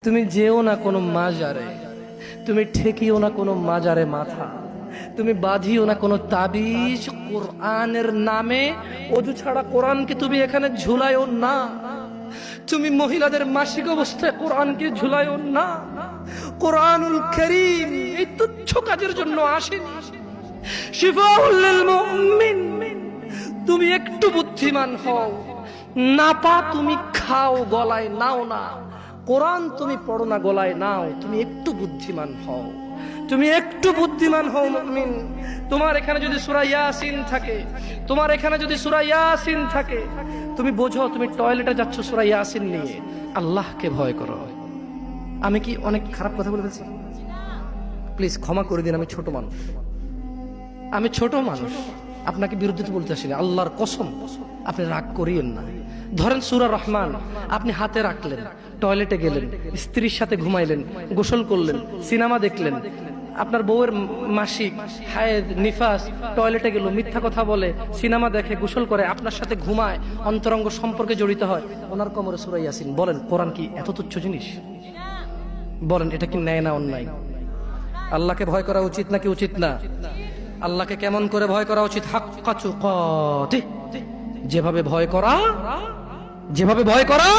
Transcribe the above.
তুমি যেও না কোনো মাজারে, তুমি ঠেকিও না কোনো মাজারে মাথা, তুমি বাঁধিও না কোনো তাবিজ। কোরআনের নামে অজু ছাড়া কোরআনকে তুমি এখানে ঝুলাইও না। তুমি মহিলাদের মাসিক অবস্থায় কোরআনকে ঝুলাইও না। কোরআনুল কারীম এই তুচ্ছ কাজের জন্য আসেনি। শিফাউল লিল মুমিন। তুমি একটু বুদ্ধিমান হও, নাপা তুমি খাও, গলায় নাও না। কোরআন তুমি পড়ো না, গলায় নাও। তুমি একটু বুদ্ধিমান হও, তুমি একটু বুদ্ধিমান হও মুমিন। তোমার এখানে যদি সূরা ইয়াসিন থাকে, তোমার এখানে যদি সূরা ইয়াসিন থাকে, তুমি বোঝো তুমি টয়লেটে যাচ্ছ সূরা ইয়াসিন নিয়ে। আল্লাহকে ভয় করো। আমি কি অনেক খারাপ কথা বলে ফেলছি? প্লিজ ক্ষমা করে দিন, আমি ছোট মানুষ, আমি ছোট মানুষ, আপনাকে বিরুদ্ধে তো বলতে আসিনি। আল্লাহর কসম আপনি রাগ করিয়েন না। ধরেন সূরা রহমান আপনি হাতে রাখলেন, টয়লেটে গেলেন, স্ত্রীর সাথে ঘুমাইলেন, গোসল করলেন, সিনেমা দেখলেন, আপনার বউয়ের মাসিক, হায়েদ, নিফাস, টয়লেটে গেল, মিথ্যা কথা বলে, সিনেমা দেখে, গোসল করে, আপনার সাথে ঘুমায়, অন্তরঙ্গ সম্পর্কে জড়িত হয়, ওনার কোমরে সূরা ইয়াসিন। বলেন কোরআন কি এত তুচ্ছ জিনিস? বলেন এটা কি ন্যায় না অন্যায়? আল্লাহকে ভয় করা উচিত নাকি উচিত না? আল্লাহকে কেমন করে ভয় করা উচিত? হাক্কা তুকাতিহ, যেভাবে ভয় করা